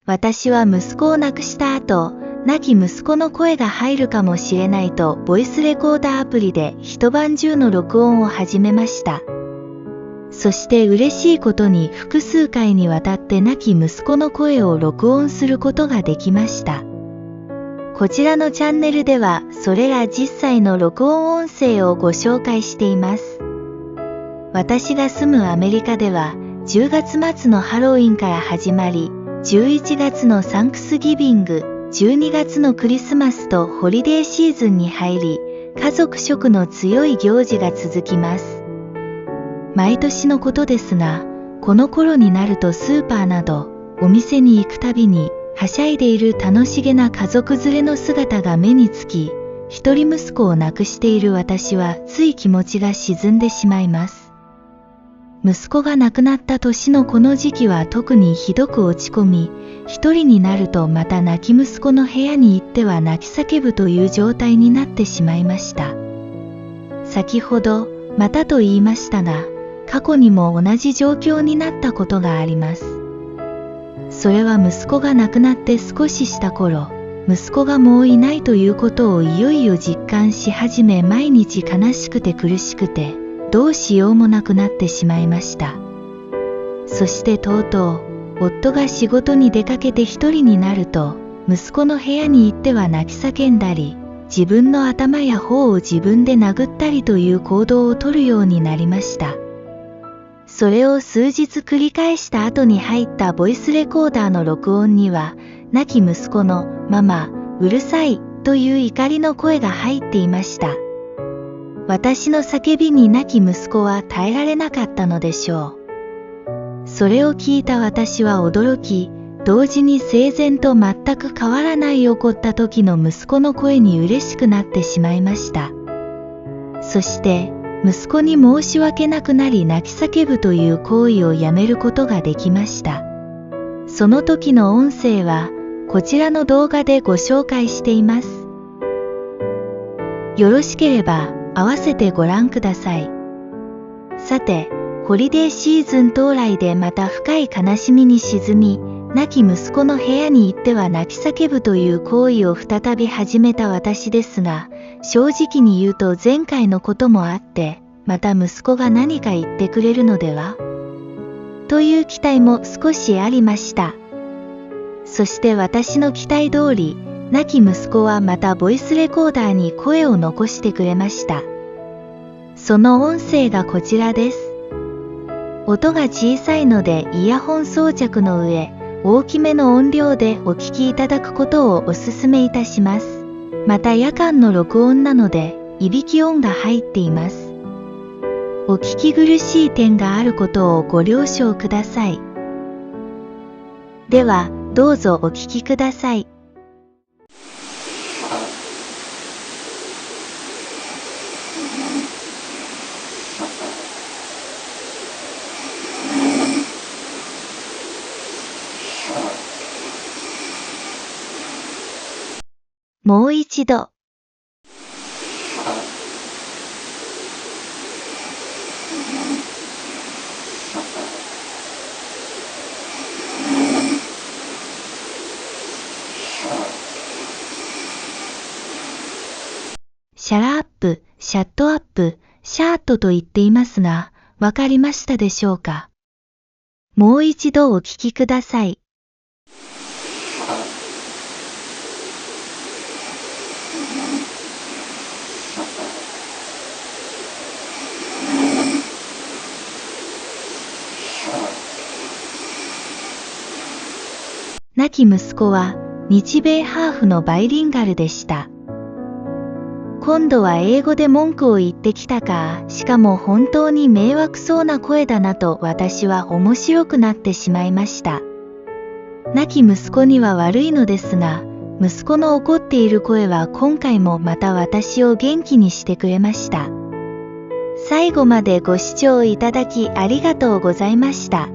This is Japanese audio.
私は息子を亡くした後、亡き息子の声が入るかもしれないとボイスレコーダーアプリで一晩中の録音を始めました。そして嬉しいことに複数回にわたって亡き息子の声を録音することができました。こちらのチャンネルではそれら実際の録音音声をご紹介しています。私が住むアメリカでは10月末のハロウィンから始まり、11月のサンクスギビング、12月のクリスマスとホリデーシーズンに入り、家族色の強い行事が続きます。毎年のことですが、この頃になるとスーパーなどお店に行くたびにはしゃいでいる楽しげな家族連れの姿が目につき、一人息子を亡くしている私はつい気持ちが沈んでしまいます。息子が亡くなった年のこの時期は特にひどく落ち込み、一人になるとまた亡き息子の部屋に行っては泣き叫ぶという状態になってしまいました。先ほど、またと言いましたが、過去にも同じ状況になったことがあります。それは息子が亡くなって少しした頃、息子がもういないということをいよいよ実感し始め、毎日悲しくて苦しくて、どうしようもなくなってしまいました。そしてとうとう、夫が仕事に出かけて一人になると、息子の部屋に行っては泣き叫んだり、自分の頭や頬を自分で殴ったりという行動をとるようになりました。それを数日繰り返した後に入ったボイスレコーダーの録音には、亡き息子のママ、うるさいという怒りの声が入っていました。私の叫びに亡き息子は耐えられなかったのでしょう。それを聞いた私は驚き、同時に生前と全く変わらない怒った時の息子の声に嬉しくなってしまいました。そして、息子に申し訳なくなり泣き叫ぶという行為をやめることができました。その時の音声は、こちらの動画でご紹介しています。よろしければ、合わせてご覧ください。さて、ホリデーシーズン到来でまた深い悲しみに沈み、亡き息子の部屋に行っては泣き叫ぶという行為を再び始めた私ですが、正直に言うと前回のこともあって、また息子が何か言ってくれるのではという期待も少しありました。そして私の期待通り、亡き息子はまたボイスレコーダーに声を残してくれました。その音声がこちらです。音が小さいのでイヤホン装着の上、大きめの音量でお聞きいただくことをお勧めいたします。また夜間の録音なので、いびき音が入っています。お聞き苦しい点があることをご了承ください。では、どうぞお聞きください。もう一度。シャラアップ、シャットアップ、シャーットと言っていますが、わかりましたでしょうか？もう一度お聞きください。亡き息子は日米ハーフのバイリンガルでした。今度は英語で文句を言ってきたか、しかも本当に迷惑そうな声だなと私は面白くなってしまいました。亡き息子には悪いのですが、息子の怒っている声は今回もまた私を元気にしてくれました。最後までご視聴いただきありがとうございました。